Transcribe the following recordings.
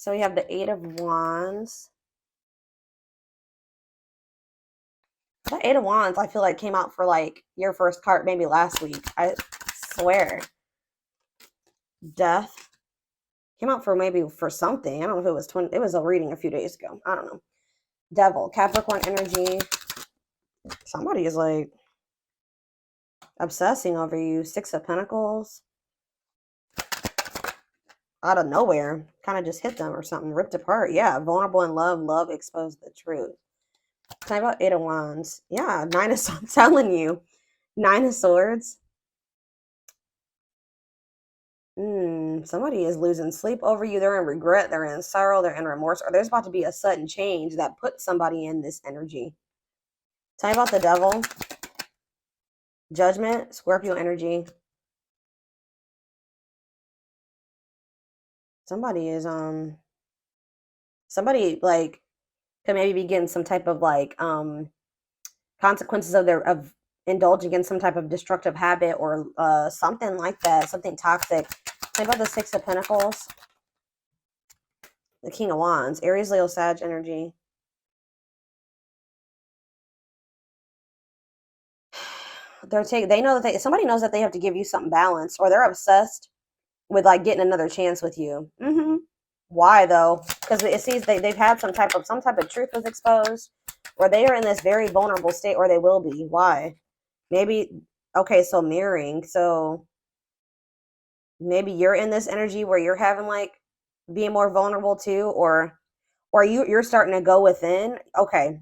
So we have the Eight of Wands. That Eight of Wands, I feel like came out for like your first card maybe last week. I swear. Death. Came out for maybe for something. I don't know if it was it was a reading a few days ago. I don't know. Devil. Capricorn energy. Somebody is like obsessing over you. Six of Pentacles. Out of nowhere. Kind of just hit them or something. Ripped apart. Yeah. Vulnerable in love. Love exposed the truth. Talk about Eight of Wands. Yeah. Nine of Swords. I'm telling you. Nine of Swords. Somebody is losing sleep over you. They're in regret. They're in sorrow. They're in remorse. Or there's about to be a sudden change that puts somebody in this energy. Tell me about the Devil. Judgment. Scorpio energy. Somebody is somebody like could maybe be getting some type of like consequences of indulging in some type of destructive habit or something like that, something toxic. Think about the Six of Pentacles, the King of Wands, Aries, Leo, Sag energy. They know that somebody knows that they have to give you something balanced, or they're obsessed with like getting another chance with you. Why though? Because it seems they've had some type of truth was exposed, or they are in this very vulnerable state, or they will be. Why? Maybe okay, so mirroring. So maybe you're in this energy where you're having like being more vulnerable too, or you're starting to go within. Okay,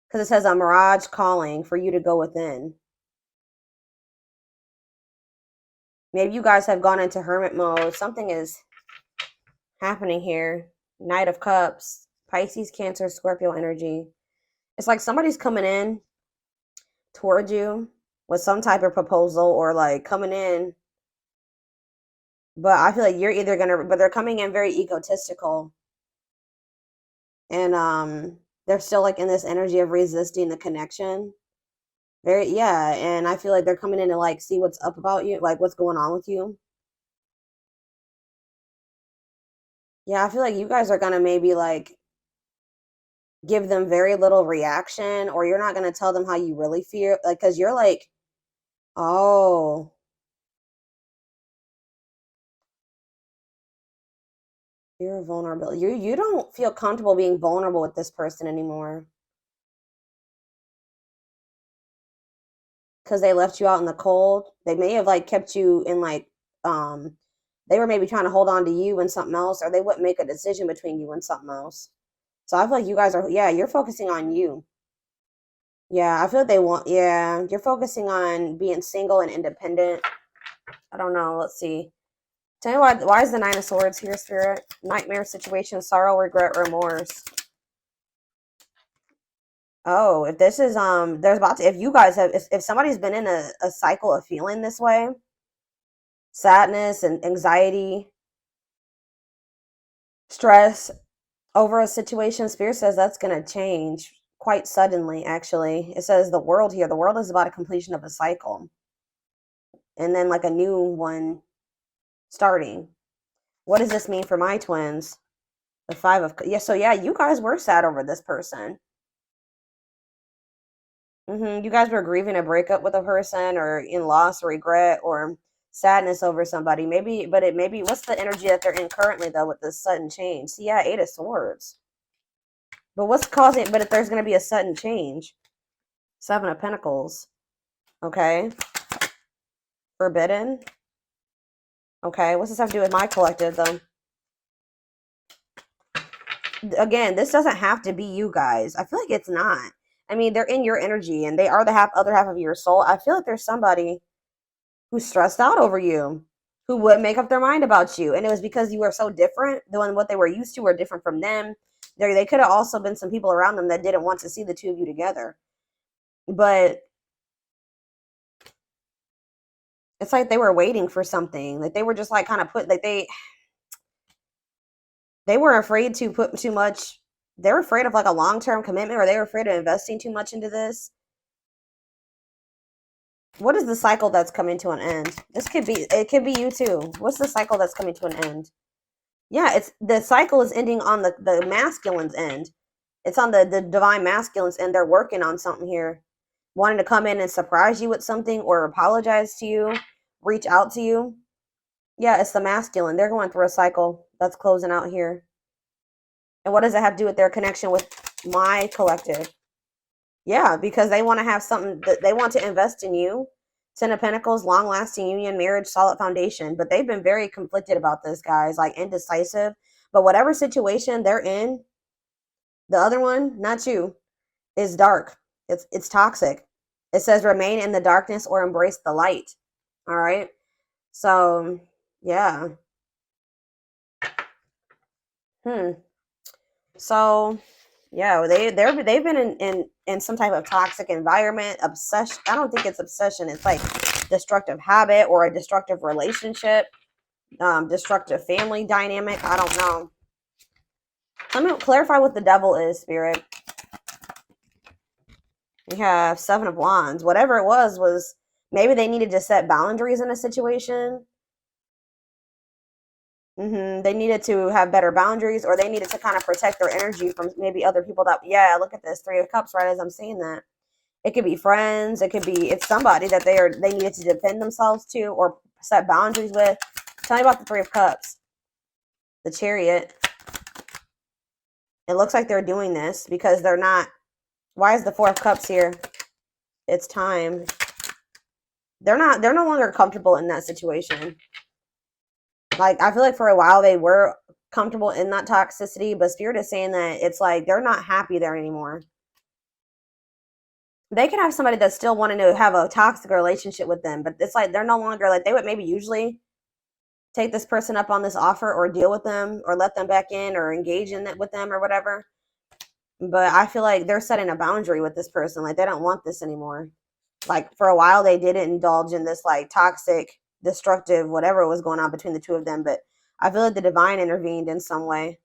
because it says a mirage calling for you to go within. Maybe you guys have gone into hermit mode. Something is happening here. Knight of Cups, Pisces, Cancer, Scorpio energy. It's like somebody's coming in towards you with some type of proposal or like coming in. But I feel like you're either but they're coming in very egotistical. And they're still like in this energy of resisting the connection. Yeah, and I feel like they're coming in to like see what's up about you, like what's going on with you. Yeah, I feel like you guys are gonna maybe like give them very little reaction, or you're not gonna tell them how you really feel, like because you're like, oh, you're vulnerable. You don't feel comfortable being vulnerable with this person anymore because they left you out in the cold. They may have like kept you in like they were maybe trying to hold on to you and something else, or they wouldn't make a decision between you and something else. So I feel like you guys are, yeah, you're focusing on you. Yeah, I feel like yeah, you're focusing on being single and independent. I don't know. Let's see. Tell me why is the Nine of Swords here, Spirit? Nightmare situation, sorrow, regret, remorse. Oh, if this is there's about to, if you guys have, if somebody's been in a cycle of feeling this way, sadness and anxiety, stress over a situation, Spirit says that's going to change quite suddenly. Actually, it says the world here, the world is about a completion of a cycle, and then like a new one starting. What does this mean for my twins? The Five of, yeah, so yeah, you guys were sad over this person. You guys were grieving a breakup with a person, or in loss or regret or sadness over somebody. Maybe, but it maybe what's the energy that they're in currently though with this sudden change? See, yeah, Eight of Swords. But what's causing? But if there's going to be a sudden change, Seven of Pentacles. Okay, forbidden. Okay, what's this have to do with my collective though? Again, this doesn't have to be you guys. I feel like it's not. I mean, they're in your energy and they are the other half of your soul. I feel like there's somebody who's stressed out over you, who would make up their mind about you. And it was because you were so different than what they were used to, or different from them. They could have also been some people around them that didn't want to see the two of you together. But it's like they were waiting for something. Like they were just like kind of put, like they were afraid to put too much. They were afraid of like a long-term commitment, or they were afraid of investing too much into this. What is the cycle that's coming to an end? It could be you too. What's the cycle that's coming to an end? Yeah, it's the cycle is ending on the masculine's end. It's on the divine masculine's end. They're working on something here, wanting to come in and surprise you with something or apologize to you, reach out to you. Yeah, it's the masculine. They're going through a cycle that's closing out here. And what does it have to do with their connection with my collective? Yeah, because they want to have something that they want to invest in you. Ten of Pentacles, long lasting union, marriage, solid foundation. But they've been very conflicted about this, guys, like indecisive. But whatever situation they're in, the other one, not you, is dark. It's toxic. It says remain in the darkness or embrace the light. All right. So yeah. So yeah, they've been in some type of toxic environment, obsession. I don't think it's obsession. It's like destructive habit or a destructive relationship, destructive family dynamic. I don't know. Let me clarify what the devil is, Spirit. We have Seven of Wands. Whatever it was maybe they needed to set boundaries in a situation. They needed to have better boundaries, or they needed to kind of protect their energy from maybe other people that, yeah, look at this, Three of Cups, right as I'm saying that. It could be friends, it could be, it's somebody that they needed to defend themselves to or set boundaries with. Tell me about the Three of Cups. The Chariot. It looks like they're doing this because they're not. Why is the Four of Cups here? It's time. They're no longer comfortable in that situation. Like, I feel like for a while they were comfortable in that toxicity, but Spirit is saying that it's like they're not happy there anymore. They can have somebody that's still wanting to have a toxic relationship with them, but it's like they're no longer, like, they would maybe usually take this person up on this offer or deal with them or let them back in or engage in it with them or whatever. But I feel like they're setting a boundary with this person. Like, they don't want this anymore. Like, for a while they didn't indulge in this like toxic, destructive, whatever was going on between the two of them, but I feel like the divine intervened in some way.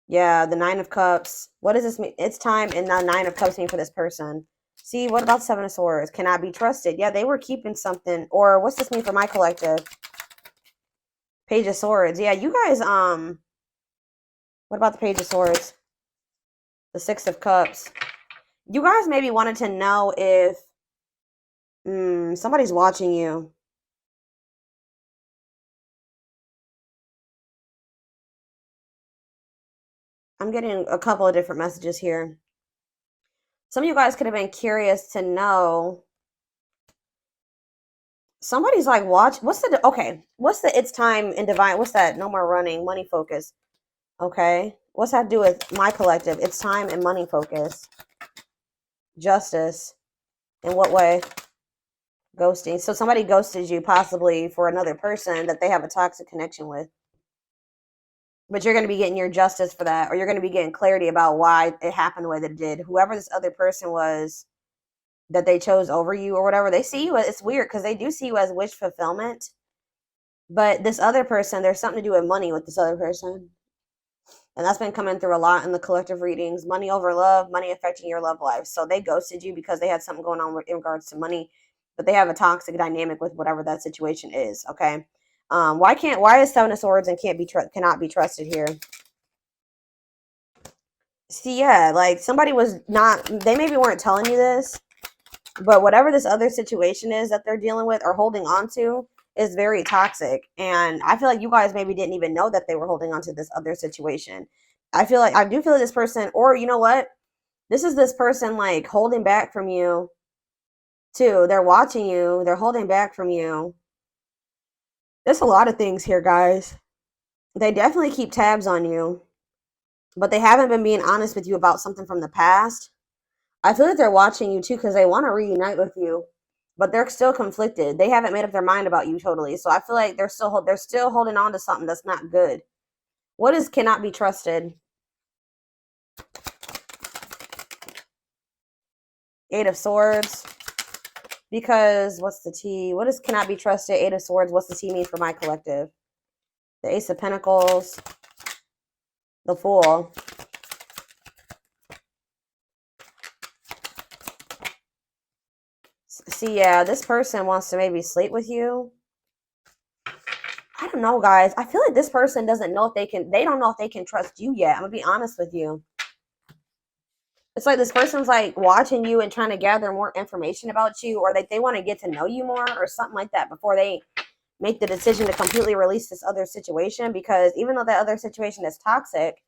Yeah, the Nine of Cups. What does this mean? It's time, and the Nine of Cups mean for this person. See, what about Seven of Swords? Cannot be trusted. Yeah, they were keeping something. Or what's this mean for my collective? Page of Swords. Yeah, you guys, what about the Page of Swords? The Six of Cups. You guys maybe wanted to know if somebody's watching you. I'm getting a couple of different messages here. Some of you guys could have been curious to know. Somebody's like, watch. What's the it's time in divine? What's that? No more running. Money focus. Okay. What's that to do with my collective? It's time and money focus. Justice. In what way? Ghosting. So somebody ghosted you possibly for another person that they have a toxic connection with. But you're going to be getting your justice for that, or you're going to be getting clarity about why it happened the way that it did. Whoever this other person was that they chose over you or whatever, they see you. It's weird because they do see you as wish fulfillment. But this other person, there's something to do with money with this other person. And that's been coming through a lot in the collective readings. Money over love, money affecting your love life. So they ghosted you because they had something going on in regards to money, but they have a toxic dynamic with whatever that situation is. Okay. Why is Seven of Swords and cannot be trusted here? See, yeah, like somebody was not, they maybe weren't telling you this, but whatever this other situation is that they're dealing with or holding on to is very toxic. And I feel like you guys maybe didn't even know that they were holding on to this other situation. I do feel like this person, or you know what? This is this person like holding back from you too. They're watching you, they're holding back from you. There's a lot of things here, guys. They definitely keep tabs on you, but they haven't been being honest with you about something from the past. I feel like they're watching you too because they want to reunite with you, but they're still conflicted. They haven't made up their mind about you totally. So I feel like they're still holding on to something that's not good. What is cannot be trusted? Eight of Swords. Because what's the T? What is cannot be trusted? Eight of Swords. What's the T mean for my collective? The Ace of Pentacles. The Fool. See, yeah, this person wants to maybe sleep with you. I don't know, guys. I feel like this person doesn't know if they don't know if they can trust you yet. I'm gonna be honest with you. It's like this person's like watching you and trying to gather more information about you, or they want to get to know you more or something like that before they make the decision to completely release this other situation. Because even though that other situation is toxic,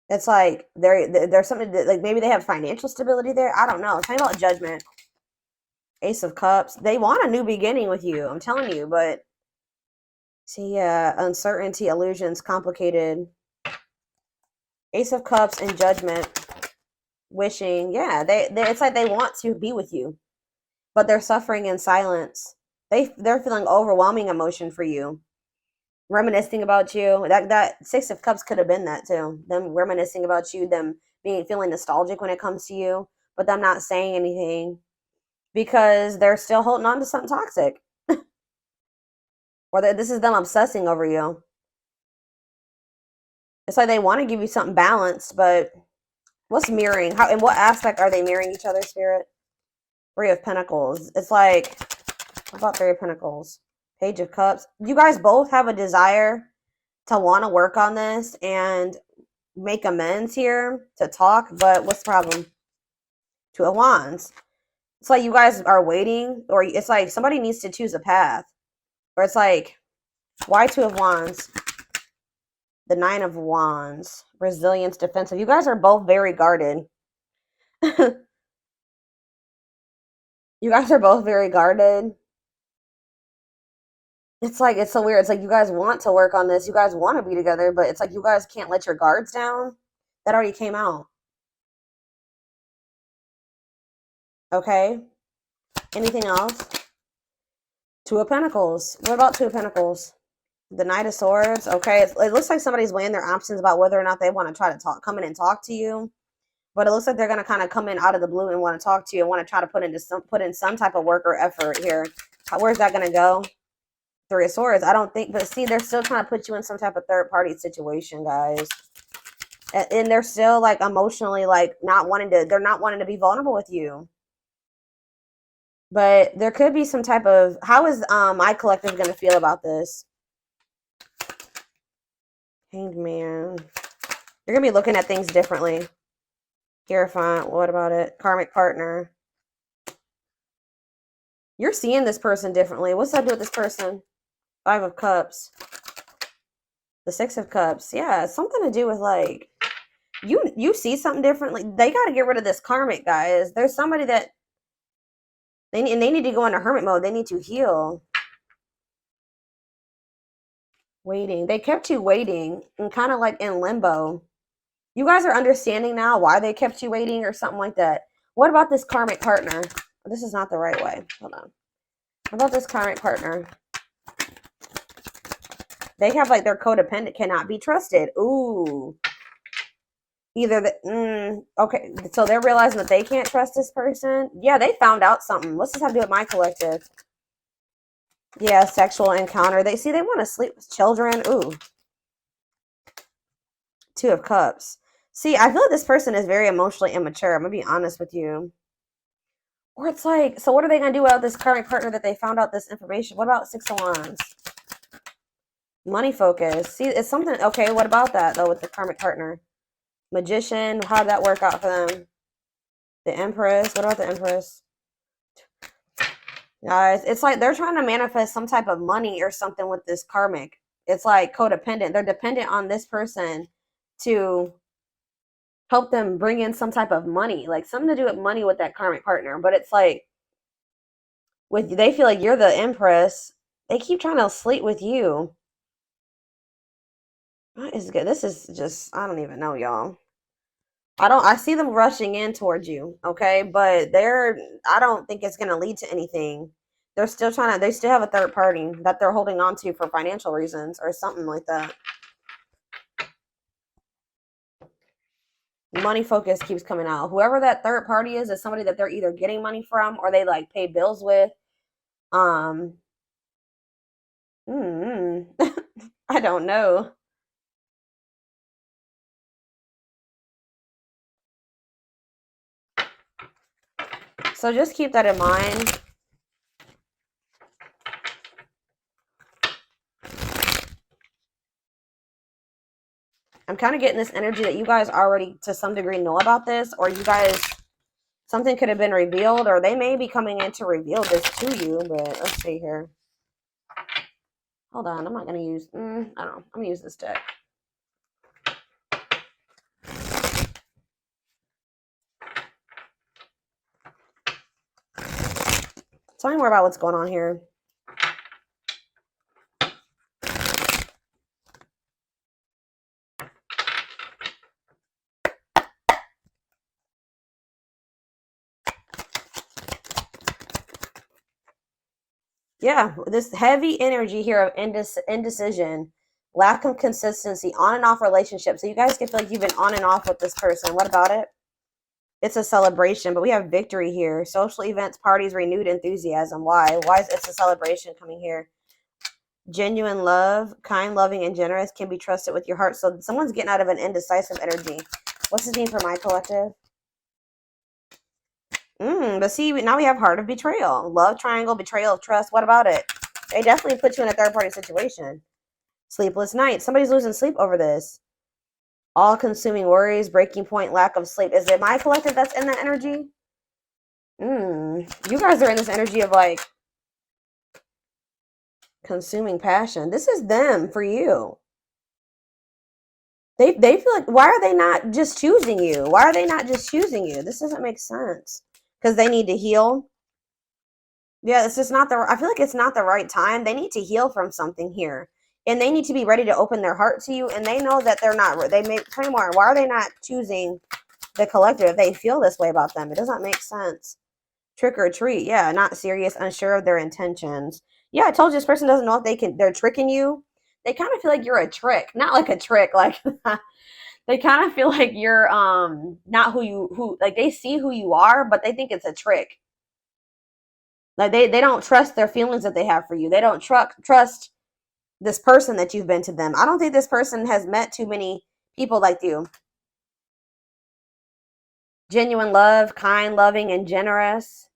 it's like there's something that, like, maybe they have financial stability there. I don't know. Tell me about Judgment. Ace of Cups. They want a new beginning with you. I'm telling you, but see, yeah, uncertainty, illusions, complicated. Ace of Cups and Judgment. Wishing, yeah, it's like they want to be with you, but they're suffering in silence. They're feeling overwhelming emotion for you, reminiscing about you. That Six of Cups could have been that too. Them reminiscing about you, them feeling nostalgic when it comes to you, but them not saying anything because they're still holding on to something toxic, or this is them obsessing over you. It's like they want to give you something balanced, but what's mirroring? How, in what aspect are they mirroring each other, Spirit? Three of Pentacles. It's like, what about Three of Pentacles? Page of Cups. You guys both have a desire to want to work on this and make amends here, to talk, but what's the problem? Two of Wands. It's like you guys are waiting, or it's like somebody needs to choose a path. Or it's like, why Two of Wands? The Nine of Wands. Resilience, defensive. You guys are both very guarded. You guys are both very guarded. It's like, it's so weird. It's like you guys want to work on this. You guys want to be together, but it's like you guys can't let your guards down. That already came out. Okay. Anything else? Two of Pentacles. What about Two of Pentacles? The Knight of Swords. Okay. It looks like somebody's weighing their options about whether or not they want to try to come in and talk to you. But it looks like they're going to kind of come in out of the blue and want to talk to you and want to try to put in some type of work or effort here. Where's that going to go? Three of Swords. I don't think, but see, they're still trying to put you in some type of third party situation, guys. And they're still like emotionally like they're not wanting to be vulnerable with you. But there could be some type of, how is my collective going to feel about this? Hanged Man. You're going to be looking at things differently. Hierophant. What about it? Karmic partner. You're seeing this person differently. What's that do with this person? Five of Cups. The Six of Cups. Yeah, it's something to do with like, you see something differently. They got to get rid of this karmic, guys. There's somebody that they need to go into hermit mode. They need to heal. Waiting. They kept you waiting and kind of like in limbo. You guys are understanding now why they kept you waiting or something like that. What about this karmic partner? This is not the right way. Hold on. What about this karmic partner? They have like their codependent, cannot be trusted. Ooh. Either the okay, so they're realizing that they can't trust this person. Yeah, they found out something. What's this have to do with my collective? Yeah, sexual encounter. They want to sleep with children. Ooh. Two of Cups. See, I feel like this person is very emotionally immature. I'm gonna be honest with you. Or it's like, so what are they gonna do about this current partner that they found out this information? What about Six of Wands? Money focus. See, it's something. Okay, what about that though with the karmic partner? Magician. How did that work out for them? The Empress. What about the Empress? Guys, it's like they're trying to manifest some type of money or something with this karmic. It's like codependent. They're dependent on this person to help them bring in some type of money, like something to do with money with that karmic partner. But it's like they feel like you're the Empress. They keep trying to sleep with you. What is good? This is just, I don't even know, y'all. I see them rushing in towards you, okay? But I don't think it's going to lead to anything. They still have a third party that they're holding on to for financial reasons or something like that. Money focus keeps coming out. Whoever that third party is somebody that they're either getting money from or they like pay bills with. I don't know. So just keep that in mind. I'm kind of getting this energy that you guys already to some degree know about this, or you guys, something could have been revealed, or they may be coming in to reveal this to you. But let's see here. Hold on, I'm not going to use, I don't know. I'm going to use this deck. Tell me more about what's going on here. Yeah, this heavy energy here of indecision, lack of consistency, on and off relationships. So you guys can feel like you've been on and off with this person. What about it? It's a celebration, but we have victory here. Social events, parties, renewed enthusiasm. Why? Why is it's a celebration coming here? Genuine love, kind, loving, and generous, can be trusted with your heart. So someone's getting out of an indecisive energy. What's this mean for my collective? But see, now we have heart of betrayal. Love triangle, betrayal of trust. What about it? They definitely put you in a third-party situation. Sleepless nights. Somebody's losing sleep over this. All-consuming worries, breaking point, lack of sleep. Is it my collective that's in that energy? You guys are in this energy of like consuming passion. This is them for you. They feel like, why are they not just choosing you? Why are they not just choosing you? This doesn't make sense. Because they need to heal. Yeah, it's just not I feel like it's not the right time. They need to heal from something here. And they need to be ready to open their heart to you. And they know that they're not, they may, tell me more. Why are they not choosing the collective if they feel this way about them? It doesn't make sense. Trick or treat. Yeah, not serious, unsure of their intentions. Yeah, I told you this person doesn't know if they're tricking you. They kind of feel like you're a trick. Not like a trick, like they kind of feel like you're not who like they see who you are, but they think it's a trick. Like they don't trust their feelings that they have for you. They don't trust this person that you've been to them. I don't think this person has met too many people like you. Genuine love, kind, loving, and generous.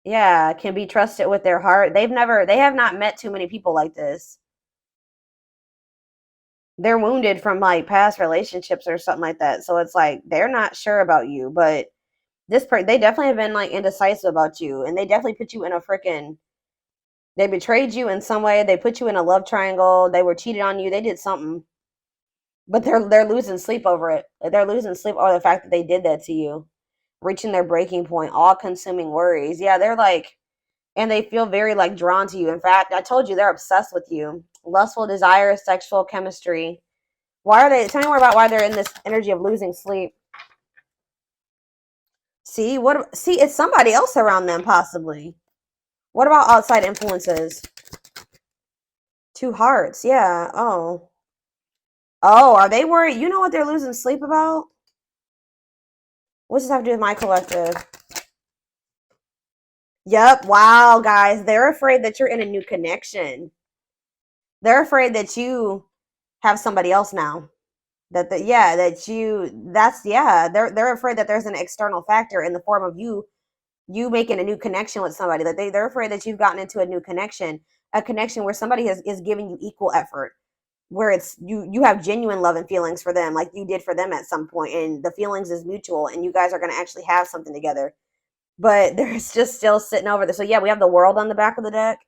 Yeah, can be trusted with their heart. They have not met too many people like this. They're wounded from like past relationships or something like that. So it's like they're not sure about you, but they definitely have been like indecisive about you, and they definitely put you in a freaking, they betrayed you in some way. They put you in a love triangle. They were cheated on you. They did something, but they're losing sleep over it. They're losing sleep over the fact that they did that to you, reaching their breaking point, all consuming worries. Yeah, they're like, and they feel very like drawn to you. In fact, I told you they're obsessed with you. Lustful desire, sexual chemistry. Why are they? Tell me more about why they're in this energy of losing sleep. See, it's somebody else around them, possibly. What about outside influences? Two hearts, yeah. Oh, are they worried? You know what they're losing sleep about? What's this have to do with my collective? Yep. Wow, guys, they're afraid that you're in a new connection. They're afraid that you have somebody else now. They're afraid that there's an external factor in the form of you making a new connection with somebody. That they're afraid that you've gotten into a new connection, a connection where somebody is giving you equal effort, where it's you have genuine love and feelings for them, like you did for them at some point, and the feelings is mutual, and you guys are going to actually have something together. But there's just still sitting over there. So yeah, we have the world on the back of the deck.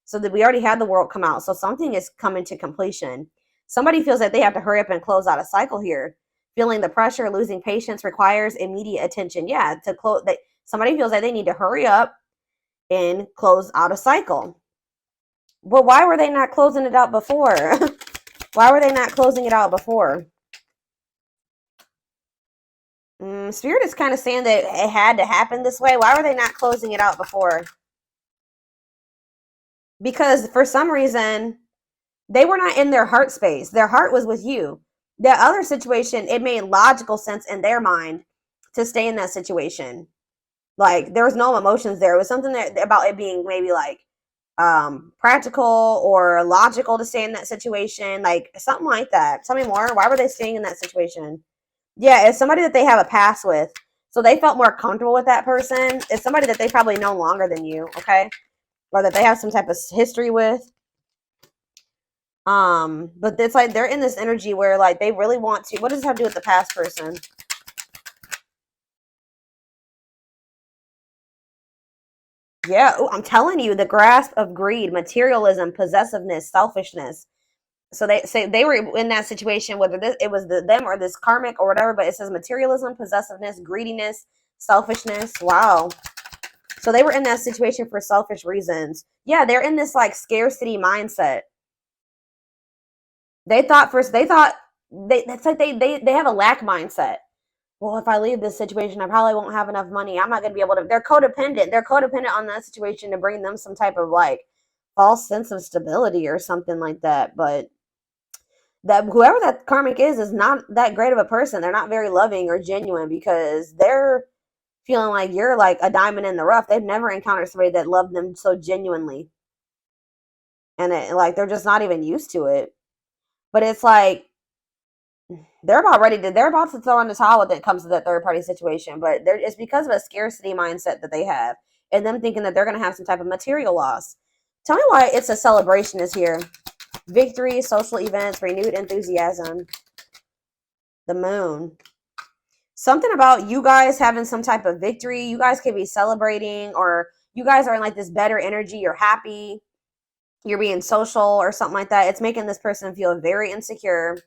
So that we already had the world come out. So something is coming to completion. Somebody feels that they have to hurry up and close out a cycle here. Feeling the pressure, losing patience requires immediate attention. Yeah, to close. Somebody feels like they need to hurry up and close out a cycle. But why were they not closing it out before? Why were they not closing it out before? Spirit is kind of saying that it had to happen this way. Why were they not closing it out before? Because for some reason, they were not in their heart space. Their heart was with you. The other situation, it made logical sense in their mind to stay in that situation. Like there was no emotions there. It was something about it being maybe like practical or logical to stay in that situation, like something like that. Tell me more. Why were they staying in that situation? Yeah, it's somebody that they have a past with, so they felt more comfortable with that person. It's somebody that they probably know longer than you, okay, or that they have some type of history with. But it's like they're in this energy where like they really want to. What does this have to do with the past person? Yeah, ooh, I'm telling you, the grasp of greed, materialism, possessiveness, selfishness. So they say they were in that situation, whether it was them or this karmic or whatever. But it says materialism, possessiveness, greediness, selfishness. Wow. So they were in that situation for selfish reasons. Yeah, they're in this like scarcity mindset. They thought they that's like they have a lack mindset. Well, if I leave this situation, I probably won't have enough money. I'm not going to be able to. They're codependent. They're codependent on that situation to bring them some type of like false sense of stability or something like that. But that whoever that karmic is not that great of a person. They're not very loving or genuine because they're feeling like you're like a diamond in the rough. They've never encountered somebody that loved them so genuinely, and like they're just not even used to it. But it's like they're about to throw in the towel when it comes to that third party situation, but it's because of a scarcity mindset that they have and them thinking that they're going to have some type of material loss. Tell me why it's a celebration is here. Victory, social events, renewed enthusiasm. The moon. Something about you guys having some type of victory. You guys could be celebrating, or you guys are in like this better energy. You're happy. You're being social or something like that. It's making this person feel very insecure.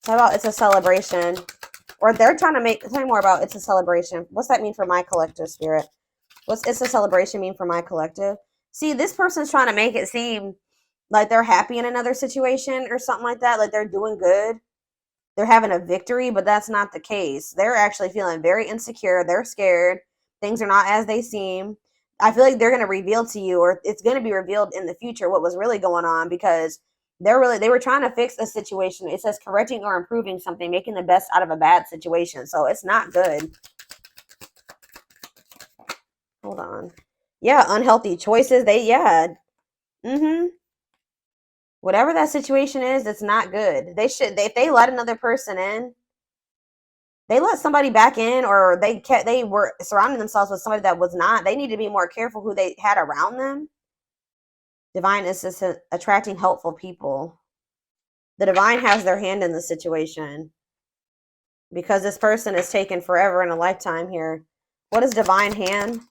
How about it's a celebration? Or they're trying to tell me more about it's a celebration. What's that mean for my collective spirit? What's it's a celebration mean for my collective? See, this person's trying to make it seem like they're happy in another situation or something like that. Like they're doing good. They're having a victory, but that's not the case. They're actually feeling very insecure. They're scared. Things are not as they seem. I feel like they're going to reveal to you, or it's going to be revealed in the future, what was really going on, because they were trying to fix a situation. It says correcting or improving something, making the best out of a bad situation. So it's not good. Hold on. Yeah, unhealthy choices. Mm-hmm. Whatever that situation is, it's not good. If they let another person in, they let somebody back in, or they were surrounding themselves with somebody that was not. They need to be more careful who they had around them. Divine assistant attracting helpful people. The divine has their hand in the situation because this person is taken forever in a lifetime here. What is divine hand?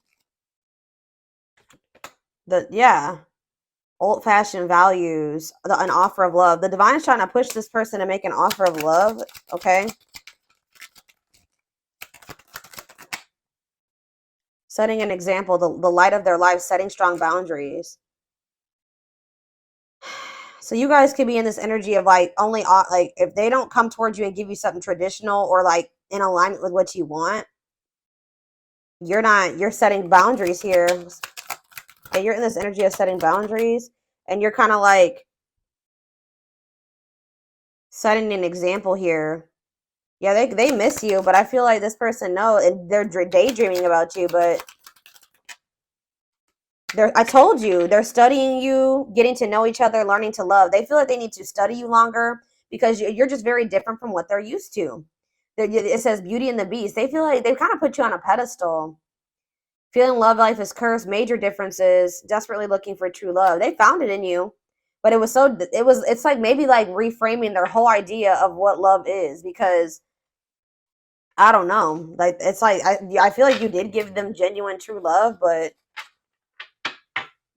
Old-fashioned values, an offer of love. The divine is trying to push this person to make an offer of love. Okay. Setting an example, the light of their life, setting strong boundaries. So you guys could be in this energy of like only like if they don't come towards you and give you something traditional or like in alignment with what you want, you're setting boundaries here. And you're in this energy of setting boundaries, and you're kind of like setting an example here. Yeah, they miss you, but I feel like this person and they're daydreaming about you, but I told you, they're studying you, getting to know each other, learning to love. They feel like they need to study you longer because you're just very different from what they're used to. It says Beauty and the Beast. They feel like they've kind of put you on a pedestal. Feeling love life is cursed, major differences, desperately looking for true love. They found it in you, but it's like maybe like reframing their whole idea of what love is, because I don't know. Like it's like I feel like you did give them genuine true love, but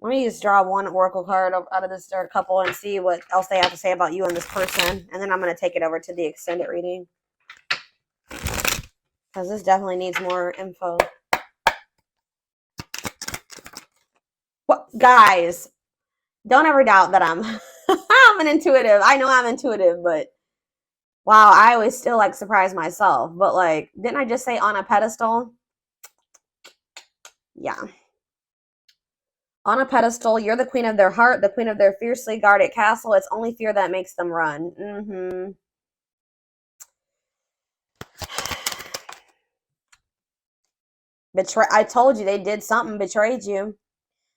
let me just draw one oracle card out of this third couple and see what else they have to say about you and this person, and then I'm going to take it over to the extended reading because this definitely needs more info. What, guys? Don't ever doubt that I'm I'm an intuitive. I know I'm intuitive, but wow, I always still like surprise myself. But like, didn't I just say on a pedestal? Yeah. On a pedestal, you're the queen of their heart, the queen of their fiercely guarded castle. It's only fear that makes them run. Mm-hmm. I told you they did something, betrayed you.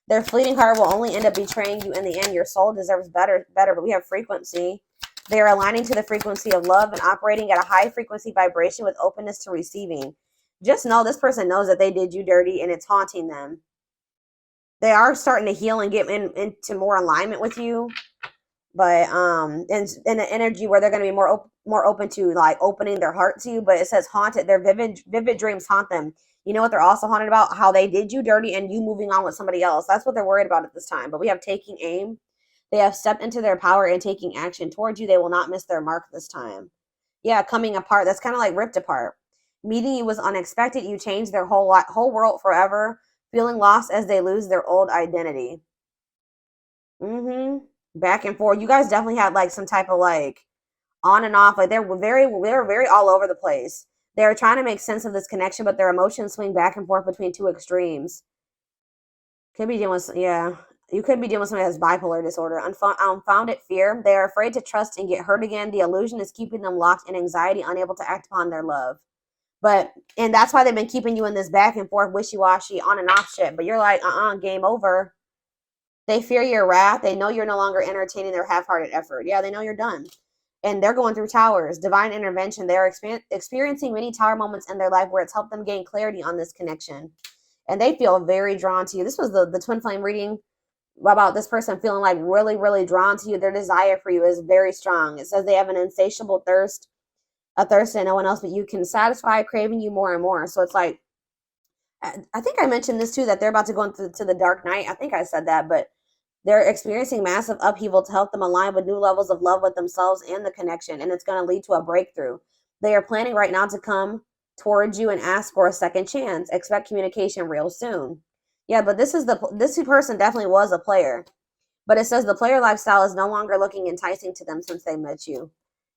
Their fleeting heart will only end up betraying you in the end. Your soul deserves better, but we have frequency. They are aligning to the frequency of love and operating at a high frequency vibration with openness to receiving. Just know this person knows that they did you dirty and it's haunting them. They are starting to heal and get into more alignment with you. But in the energy where they're going to be more open to like opening their heart to you. But it says haunted. Their vivid dreams haunt them. You know what they're also haunted about? How they did you dirty and you moving on with somebody else. That's what they're worried about at this time. But we have taking aim. They have stepped into their power and taking action towards you. They will not miss their mark this time. Yeah, coming apart. That's kind of like ripped apart. Meeting you was unexpected. You changed their whole world forever. Feeling lost as they lose their old identity. Mm-hmm. Back and forth. You guys definitely had like some type of like on and off. Like they were very all over the place. They were trying to make sense of this connection, but their emotions swing back and forth between two extremes. Could be dealing with, yeah. You could be dealing with somebody that has bipolar disorder. Unfounded fear. They are afraid to trust and get hurt again. The illusion is keeping them locked in anxiety, unable to act upon their love. And that's why they've been keeping you in this back and forth, wishy-washy, on and off shit. But you're like, game over. They fear your wrath. They know you're no longer entertaining their half-hearted effort. Yeah, they know you're done. And they're going through towers. Divine intervention. They are experiencing many tower moments in their life where it's helped them gain clarity on this connection. And they feel very drawn to you. This was the twin flame reading about this person feeling like really, really drawn to you. Their desire for you is very strong. It says they have an insatiable thirst, a thirst that no one else but you can satisfy, craving you more and more. So it's like, I think I mentioned this too, that they're about to go into the dark night. I think I said that, but they're experiencing massive upheaval to help them align with new levels of love with themselves and the connection, and it's going to lead to a breakthrough. They are planning right now to come towards you and ask for a second chance. Expect communication real soon. Yeah, but this person definitely was a player. But it says the player lifestyle is no longer looking enticing to them since they met you.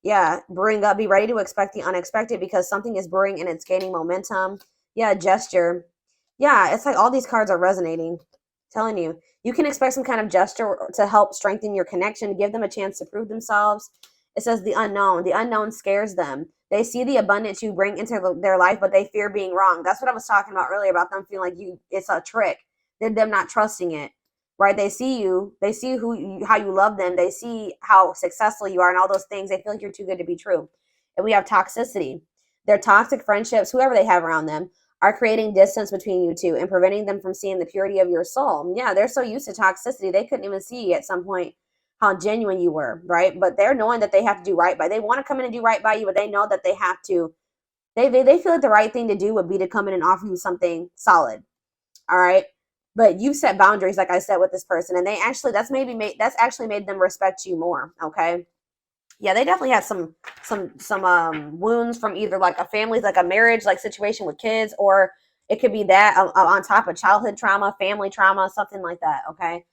Yeah, be ready to expect the unexpected because something is brewing and it's gaining momentum. Yeah, gesture. Yeah, it's like all these cards are resonating. Telling you, you can expect some kind of gesture to help strengthen your connection, give them a chance to prove themselves. It says the unknown. The unknown scares them. They see the abundance you bring into their life, but they fear being wrong. That's what I was talking about earlier about them feeling like it's a trick. They're them not trusting it, right? They see you. They see how you love them. They see how successful you are and all those things. They feel like you're too good to be true. And we have toxicity. Their toxic friendships, whoever they have around them, are creating distance between you two and preventing them from seeing the purity of your soul. Yeah, they're so used to toxicity, they couldn't even see at some point how genuine you were, right? But they're knowing that they have to do right by. They want to come in and do right by you, but they know that they have to. They feel like the right thing to do would be to come in and offer you something solid. All right. But you set boundaries, like I said, with this person, and that's actually made them respect you more. Okay. Yeah, they definitely had some wounds from either like a family, like a marriage, like situation with kids, or it could be that on top of childhood trauma, family trauma, something like that. Okay,